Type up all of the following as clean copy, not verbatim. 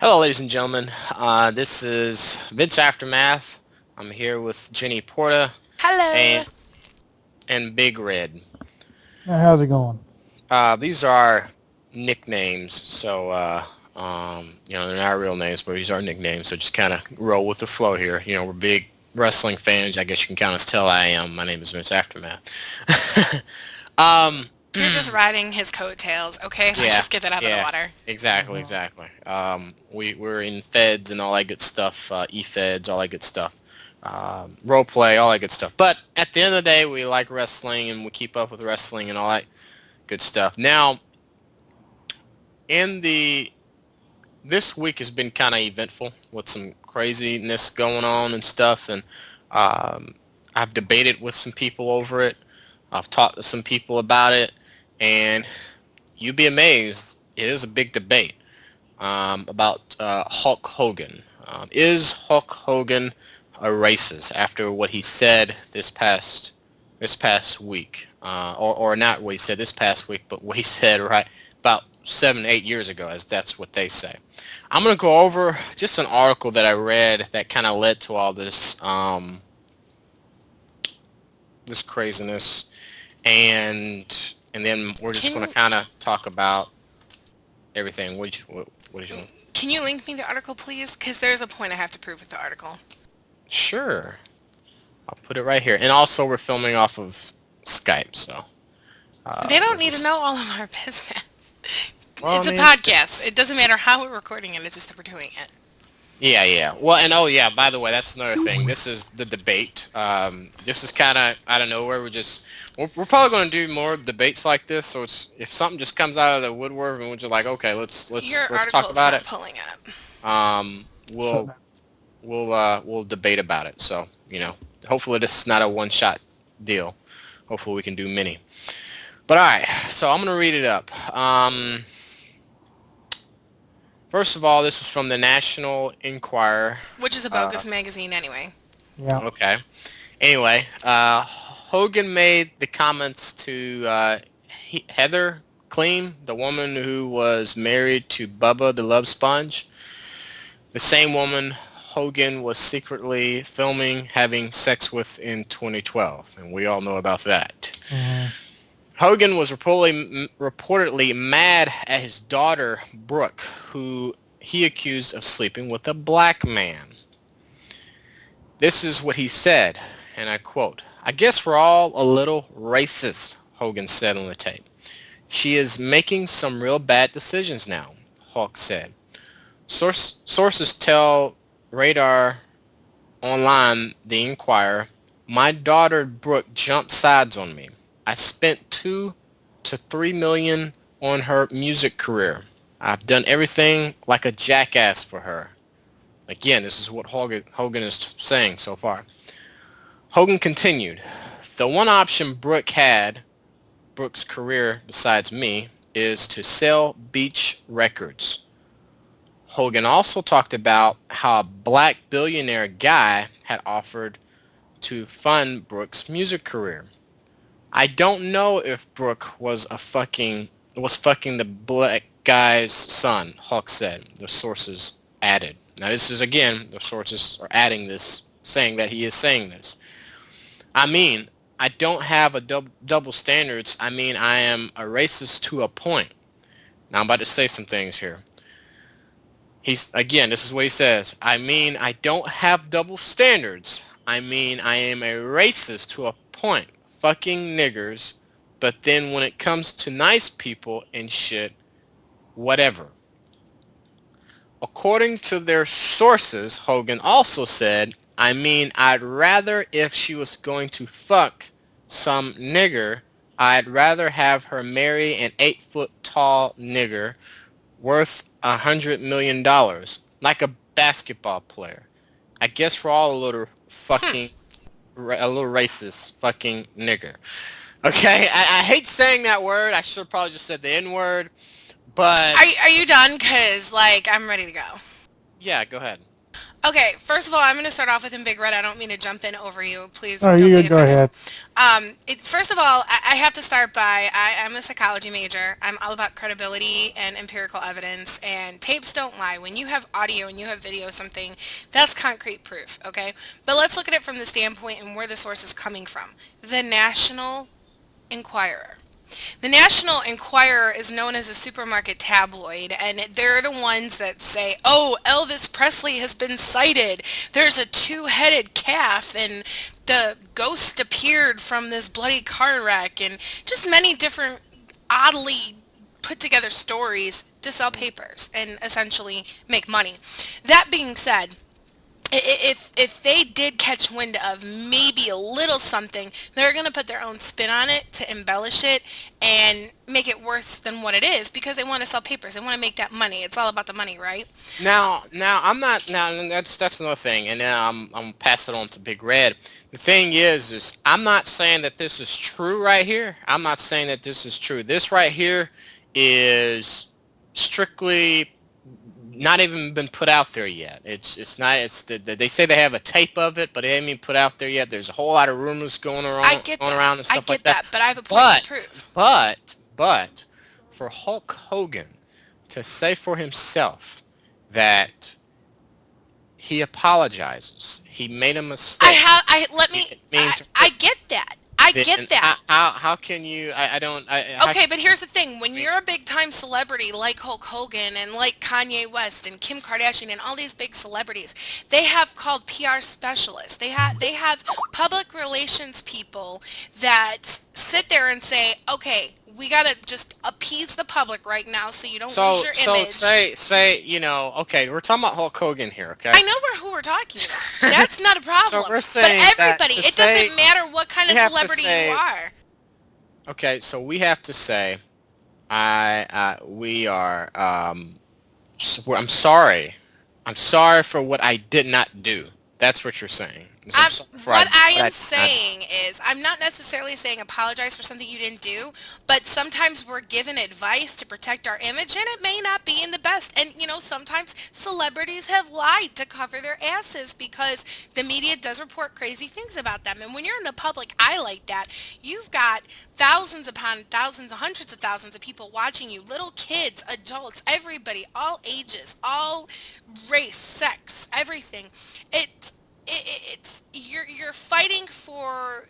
Hello, ladies and gentlemen. This is Vince Aftermath. I'm here with Jenny Porta Hello. and Big Red. How's it going? These are nicknames, so they're not real names, but these are nicknames. So just kind of roll with the flow here. We're big wrestling fans. I guess you can kind of tell I am. My name is Vince Aftermath. um, You're just riding his coattails, okay? Let's yeah, just get that out of the yeah, water. exactly, Uh-huh. exactly. We're in feds and all that good stuff, e-feds, all that good stuff, role play, all that good stuff. But at the end of the day, we like wrestling and we keep up with wrestling and all that good stuff. Now, in the this week has been kind of eventful with some craziness going on and stuff, and um, I've debated with some people over it. I've talked to some people about it, and you'd be amazed. It is a big debate about Hulk Hogan. Is Hulk Hogan a racist after what he said this past week, or not what he said this past week, but what he said right about 7, 8 years ago, as that's what they say. I'm gonna go over just an article that I read that kind of led to all this craziness, and then we're just gonna Can kind of talk about everything. What did you want? can you link me the article, please? Because there's a point I have to prove with the article. Sure. I'll put it right here. And also, we're filming off of Skype, so They don't we'll need to just. know all of our business. Well, I It's a mean, podcast. It doesn't matter how we're recording it. It's just that we're doing it. yeah, yeah. Well, and oh yeah, by the way, that's another thing. This is the debate. This is kind of out of nowhere. We're probably going to do more debates like this. So it's if something just comes out of the woodwork and we're just like, okay, let's Your let's let's talk article's about not it. pulling up. Um, Shut we'll down. we'll debate about it. So hopefully this is not a one shot deal. Hopefully we can do many. But all right, so I'm gonna read it up. First of all, this is from the National Enquirer. Which is a Uh, bogus magazine anyway. Yeah. okay. Anyway, Hogan made the comments to Heather Clean, the woman who was married to Bubba the Love Sponge, the same woman Hogan was secretly filming having sex with in 2012, and we all know about that. hmm Hogan was reportedly mad at his daughter Brooke, who he accused of sleeping with a black man. This is what he said, and I quote, "I guess we're all a little racist," Hogan said on the tape. "She is making some real bad decisions now," Hawk said. Sources tell Radar Online, the Inquirer, "My daughter Brooke jumped sides on me. I spent 2 to 3 million on her music career. I've done everything like a jackass for her." Again, this is what Hogan is saying so far. Hogan continued, "The one option Brooke's career besides me, is to sell Beach Records." Hogan also talked about how a black billionaire guy had offered to fund Brooks' music career. "I don't know if Brooke was fucking the black guy's son," Hawk said. The sources added. Now this is again, the sources are adding this, saying that he is saying this. "I mean, I don't have a double standards. I mean, I am a racist to a point." Now I'm about to say some things here. This is what he says. "I mean, I don't have double standards. I mean, I am a racist to a point. Fucking niggers. But then when it comes to nice people and shit, whatever." According to their sources, Hogan also said, "I mean, I'd rather if she was going to fuck some nigger, I'd rather have her marry an 8 foot tall nigger worth $100 million, like a basketball player. I guess we're all a little Hmm. fucking a little racist, fucking nigger." Okay, I hate saying that word. I should have probably just said the N word, but Are you done? Cause like I'm ready to go. yeah, go ahead. Okay, first of all, I'm going to start off with in Big Red. I don't mean to jump in over you. Please Oh, don't you be go offended. ahead. First of all, I have to start by I'm a psychology major. I'm all about credibility and empirical evidence, and tapes don't lie. When you have audio and you have video of something, that's concrete proof, okay? But let's look at it from the standpoint and where the source is coming from. The National Enquirer. The National Enquirer is known as a supermarket tabloid, and they're the ones that say, oh, Elvis Presley has been sighted. There's a two-headed calf, and the ghost appeared from this bloody car wreck, and just many different oddly put together stories to sell papers and essentially make money. That being said, if they did catch wind of maybe a little something, they're going to put their own spin on it to embellish it and make it worse than what it is because they want to sell papers. They want to make that money. It's all about the money, right? Now I'm not now. And that's another thing, and now I'm gonna pass it on to Big Red. The thing is I'm not saying that this is true right here. I'm not saying that this is true. This right here is strictly not even been put out there yet. It's not. They say they have a tape of it, but it ain't been put out there yet. There's a whole lot of rumors I get going that. around and I stuff like get that. that, but I have a point to But prove. for Hulk Hogan to say for himself that he apologizes, he made a I mistake, have I let he me didn't mean to I hurt. get that. I get Then that. how can you? I don't. How Okay, can but here's the thing. When you? you're a big time celebrity like Hulk Hogan and like Kanye West and Kim Kardashian and all these big celebrities, they have called PR specialists. They have public relations people that sit there and say, "Okay, we got to just appease the public right now so you don't lose your So image." say okay, we're talking about Hulk Hogan here, okay? I know who we're talking about. That's not a So problem. we're But saying that everybody, to it say doesn't matter what kind we of have to celebrity you say are. okay, so we have to say I we are I'm sorry. I'm sorry for what I did not do. That's what you're saying. Is I'm sorry for What I what I am did not do. saying is, I'm not necessarily saying apologize for something you didn't do, but sometimes we're given advice to protect our image, and it may not be in the best. And, sometimes celebrities have lied to cover their asses because the media does report crazy things about them. And when you're in the public eye like that, you've got thousands upon thousands, hundreds of thousands of people watching you, little kids, adults, everybody, all ages, all race, sex, everything. It's you're fighting for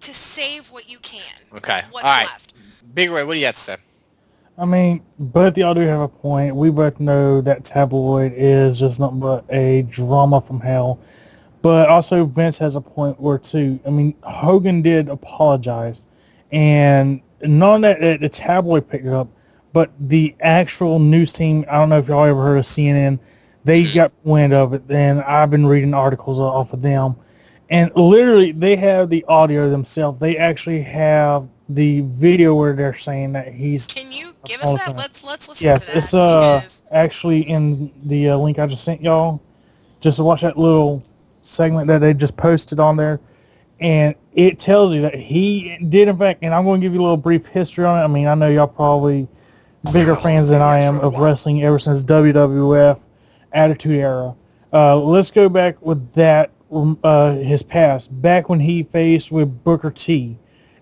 to save what you can, Okay. All what's right. left. Big Ray, what do you have to say? I mean, both of y'all do have a point. We both know that tabloid is just nothing but a drama from hell. But also Vince has a point where too. I mean, Hogan did apologize, and not that the tabloid picked it up, but the actual news team. I don't know if y'all ever heard of CNN. They Hmm. got wind of it. Then I've been reading articles off of them, and literally they have the audio themselves. They actually have the video where they're saying that he's Can you give us that? apologizing. Let's listen to Yes, it's that because actually in the link I just sent y'all. Just to watch that little segment that they just posted on there, and it tells you that he did in fact. And I'm going to give you a little brief history on it. I mean, I know y'all probably bigger fans than I am of wrestling ever since WWF Attitude Era. Let's go back with that. His past, back when he faced with Booker T.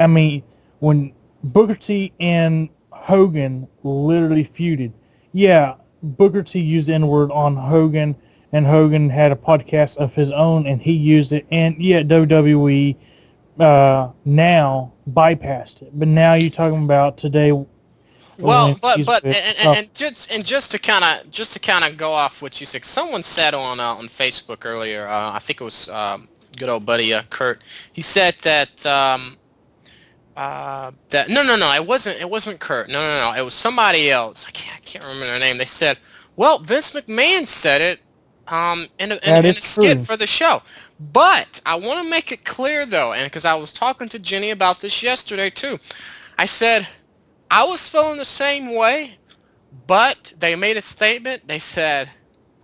I mean, when Booker T and Hogan literally feuded. Yeah, Booker T used the N word on Hogan, and Hogan had a podcast of his own, and he used it. And yeah, WWE now bypassed it. But now you're talking about today when Well, but he's but with stuff. and just to kind of go off what you said, someone said on Facebook earlier. I think it was good old buddy Kurt. He said that that no, it wasn't Kurt. No, it was somebody else. I can't remember their name. They said, well, Vince McMahon said it That in is a skit true. for the show. But I want to make it clear though, and because I was talking to Jenny about this yesterday too, I said I was feeling the same way, but they made a statement. They said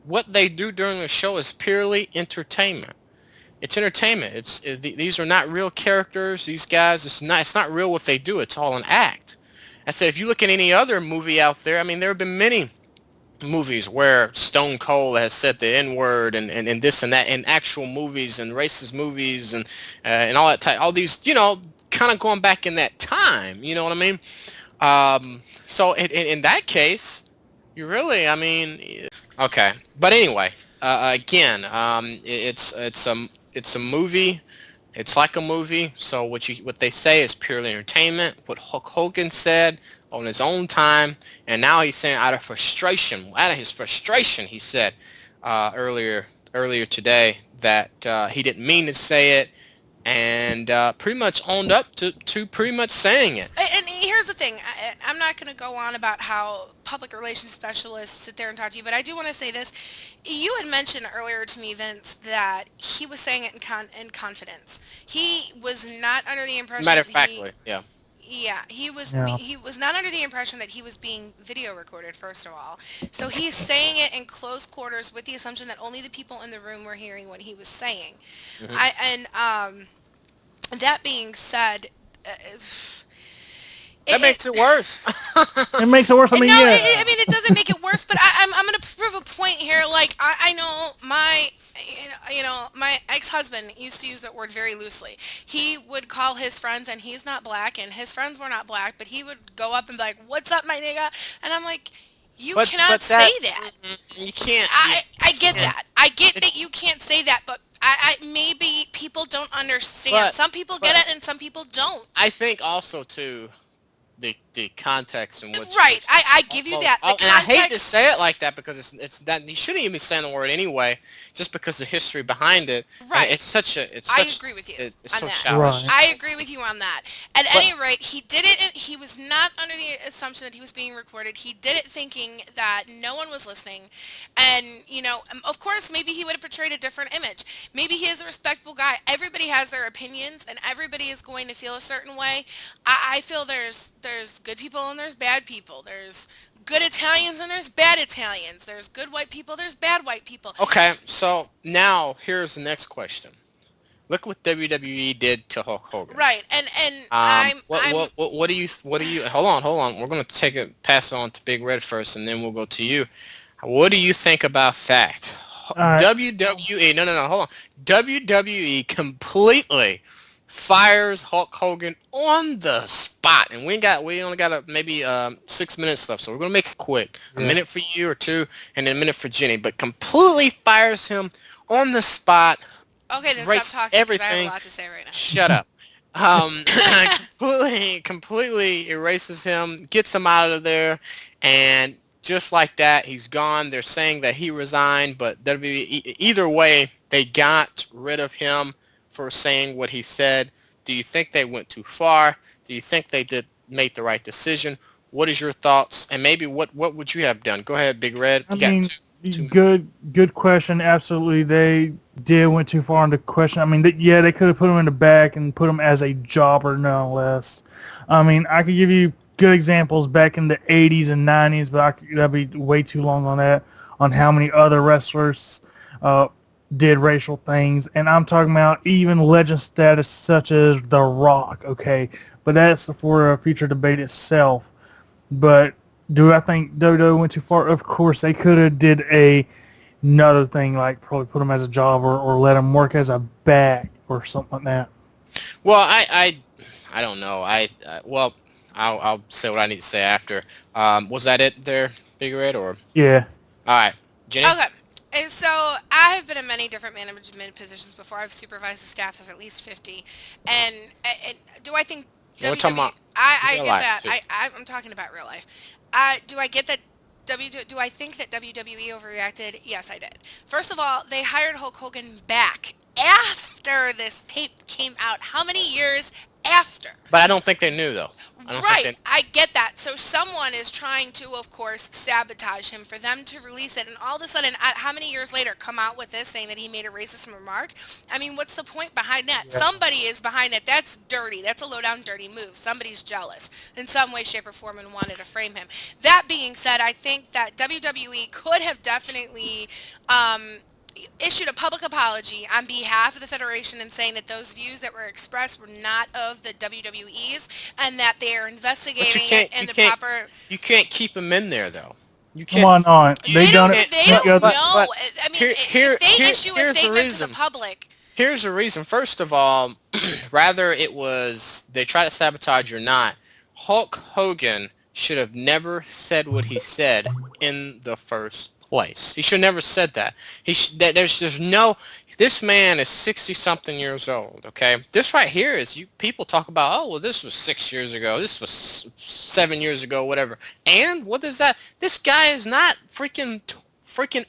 what they do during the show is purely entertainment. It's entertainment. These are not real characters. These guys, it's not real what they do. It's all an act. I said if you look at any other movie out there, I mean there have been many movies where Stone Cold has said the N word and this and that in actual movies and racist movies and all that type, all these, kind of going back in that time. You know what I mean? So in that case, you really, I mean, okay. But anyway, again, it's a movie. It's like a movie. So what they say is purely entertainment. What Hulk Hogan said on his own time, and now he's saying out of his frustration, he said earlier today that he didn't mean to say it, and pretty much owned up to pretty much saying it. And here's the thing. I'm not going to go on about how public relations specialists sit there and talk to you, but I do want to say this. You had mentioned earlier to me, Vince, that he was saying it in confidence. He was not under the impression Matter that of factly, yeah. yeah, Yeah. he was not under the impression that he was being video recorded, first of all. So he's saying it in close quarters with the assumption that only the people in the room were hearing what he was saying. Hmm. I and that being said, That it, makes it worse. It makes it worse. I mean, no, yeah. I mean, it doesn't make it worse, but I'm going to prove a point here. Like, I know my ex-husband used to use that word very loosely. He would call his friends, and he's not black, and his friends were not black, but he would go up and be like, "What's up, my nigga?" And I'm like, you cannot But say that that. you can't. I You get can't. that. I get It, that you can't say that, but maybe people don't understand. but Some people get but it, and some people don't. I think also too the context in Right. which I give you that. The and I hate to context. say it like that because it's that you shouldn't even be saying the word anyway, just because the history behind it. And Right. it's I such agree with you it's on so that. childish. Right. Just I agree with you on that. At but any rate, he did it. He was not under the assumption that he was being recorded. He did it thinking that no one was listening, and of course, maybe he would have portrayed a different image. Maybe he is a respectable guy. Everybody has their opinions, and everybody is going to feel a certain way. I feel there's good people and there's bad people. There's good Italians and there's bad Italians. There's good white people. There's bad white people. okay, so now here's the next question. Look what WWE did to Hulk Hogan. Right. And What do you hold on. We're gonna take it pass it on to Big Red first, and then we'll go to you. What do you think about fact? All right. WWE, no, hold on. WWE completely fires Hulk Hogan on the spot, and we only got maybe 6 minutes left, so we're gonna make it quick. A Yeah. minute for you or two, and then a minute for Jenny. But completely fires him on the spot, okay, then stop erases talking because I have a everything. lot to say right Shut up. Completely erases him, gets him out of there, and just like that, he's gone. They're saying that he resigned, but either way, they got rid of him for saying what he said. Do you think they went too far? Do you think they did make the right decision? What is your thoughts? And maybe what would you have done? Go ahead, Big Red. I You got mean, two minutes. good question. Absolutely, they did went too far into question. I mean, yeah, they could have put him in the back and put him as a jobber, no less. I mean, I could give you good examples back in the '80s and '90s, but that'd be way too long on that. On how many other wrestlers uh, did racial things, and I'm talking about even legend status such as The Rock. Okay, but that's for a future debate itself. But do I think WWE went too far? Of course, they could have did another thing like probably put him as a jobber or let him work as a back or something like that. Well, I don't know. Well, I'll say what I need to say after. Was that it there, Big Red, or Yeah. all right, Jenny? now. Okay. And so I have been in many different management positions before. I've supervised a staff of at least 50. And do I think We're talking WWE? about I real get life that. too. I'm talking about real life. Do I get that? Do I think that WWE overreacted? Yes, I did. First of all, they hired Hulk Hogan back after this tape came out. How many years after? But I don't think they knew though. I don't think Right, they. I get that. So someone is trying to, of course, sabotage him for them to release it, and all of a sudden, how many years later, come out with this saying that he made a racist remark? I mean, what's the point behind that? Yeah. Somebody is behind that. That's dirty. That's a low down, dirty move. Somebody's jealous in some way, shape, or form and wanted to frame him. That being said, I think that WWE could have definitely issued a public apology on behalf of the Federation and saying that those views that were expressed were not of the WWE's and that they are But investigating it in the proper. you can't keep him in there though. You Come can't. on, on. You, They They you done don't. it. can't. They You don't got But know. I mean, if they issue a here's the statement to the reason. public, Here's the reason. First of all, rather it was they try to sabotage or not, Hulk Hogan should have never said what he said in the first place. He should never said that. There's no. This man is 60 something years old. Okay, this right here is you. People talk about, oh well, this was 6 years ago. This was 7 years ago. Whatever. And what is that? This guy is not freaking 15,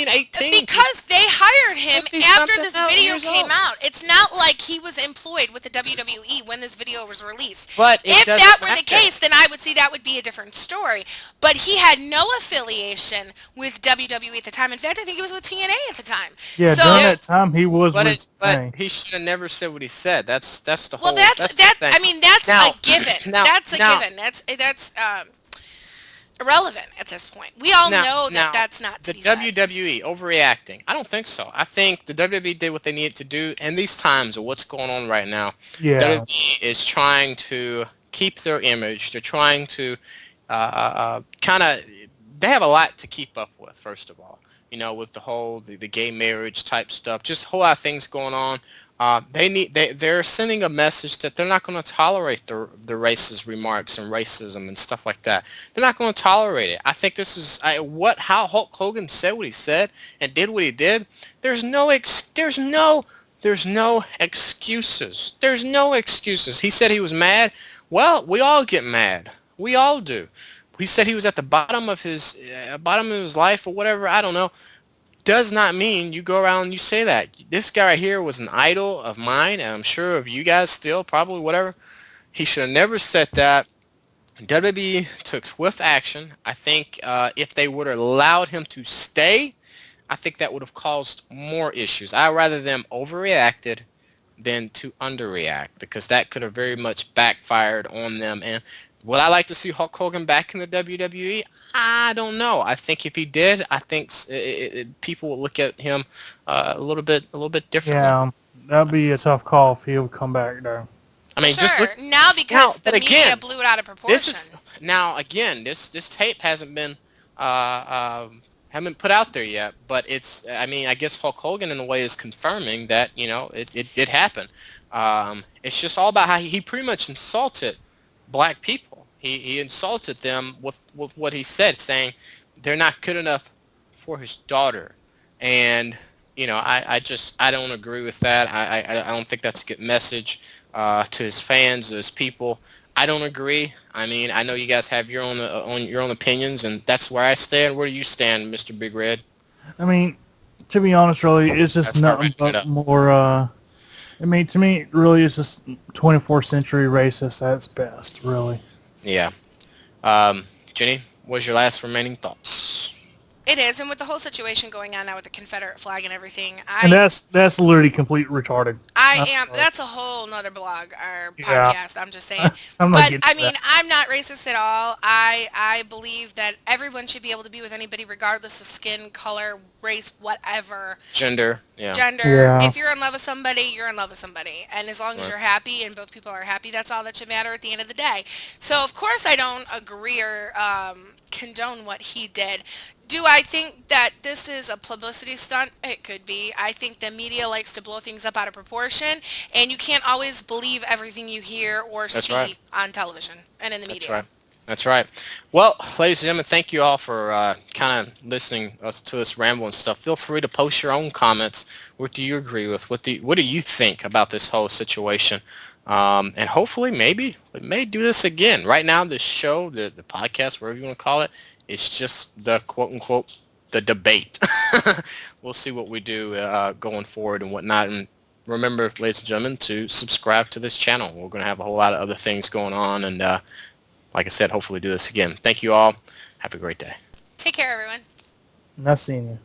18. because they hired He's him 50 after something this out video years came old. out. It's not like he was employed with the WWE when this video was released. But it If doesn't that were the matter. case, then I would see that would be a different story. But he had no affiliation with WWE at the time. In fact, I think he was with TNA at the time. Yeah, So, during that time he was But with but TNA. he should have never said what he said. That's the well, whole. that's That's the that. thing. I mean, that's Now, a given. now, That's a now, given. That's irrelevant at this point. We all know that now, that's not to the be said. WWE overreacting. I don't think so. I think the WWE did what they needed to do, and these times of what's going on right now, Yeah. WWE is trying to keep their image. They're trying to kind of. They have a lot to keep up with. First of all, with the whole the gay marriage type stuff, just a whole lot of things going on. They're sending a message that they're not going to tolerate the racist remarks and racism and stuff like that. They're not going to tolerate it. I think this is how Hulk Hogan said what he said and did what he did. There's no excuses. There's no excuses. He said he was mad. Well, we all get mad. We all do. He said he was at the bottom of his life or whatever. I don't know. Does not mean you go around and you say that. This guy right here was an idol of mine, and I'm sure of you guys still, probably whatever. He should have never said that. WWE took swift action. I think if they would have allowed him to stay, I think that would have caused more issues. I'd rather them overreacted than to underreact, because that could have very much backfired on them. And would I like to see Hulk Hogan back in the WWE? I don't know. I think if he did, I think people would look at him a little bit differently. Yeah, that'd be a tough call if he would come back there. I mean, Sure. just look Now because the but media again, blew it out of proportion. this tape hasn't been haven't put out there yet, but it's. I mean, I guess Hulk Hogan in a way is confirming that it did happen. It's just all about how he pretty much insulted black people. He insulted them with what he said, saying they're not good enough for his daughter. And I don't agree with that. I don't think that's a good message to his fans, to his people. I don't agree. I mean, I know you guys have your own opinions, and that's where I stand. Where do you stand, Mr. Big Red? I mean, to be honest, really, it's just That's not nothing wrapping it but up. more. I mean, to me, really, it's just 24th century racist at its best, really. Yeah. Jenny, what's your last remaining thoughts? It is, and with the whole situation going on now with the Confederate flag and everything, And that's literally complete retarded. I am. That's a whole nother blog or Yeah. podcast. I'm just saying. I'm not But getting I to mean, that. I'm not racist at all. I believe that everyone should be able to be with anybody regardless of skin color, race, whatever, Gender. Yeah. gender. Yeah. If you're in love with somebody, you're in love with somebody, and as long as Right. you're happy and both people are happy, that's all that should matter at the end of the day. So of course I don't agree or condone what he did. Do I think that this is a publicity stunt? It could be. I think the media likes to blow things up out of proportion, and you can't always believe everything you hear or That's see right. on television and in the That's media. right. That's right. Well, ladies and gentlemen, thank you all for kind of listening to us ramble and stuff. Feel free to post your own comments. What do you agree with? What do you think about this whole situation? And hopefully, maybe we may do this again. Right now, the show, the podcast, whatever you want to call it, it's just the quote unquote the debate. We'll see what we do going forward and whatnot. And remember, ladies and gentlemen, to subscribe to this channel. We're going to have a whole lot of other things going on, and like I said, hopefully do this again. Thank you all. Have a great day. Take care, everyone. Not seeing you.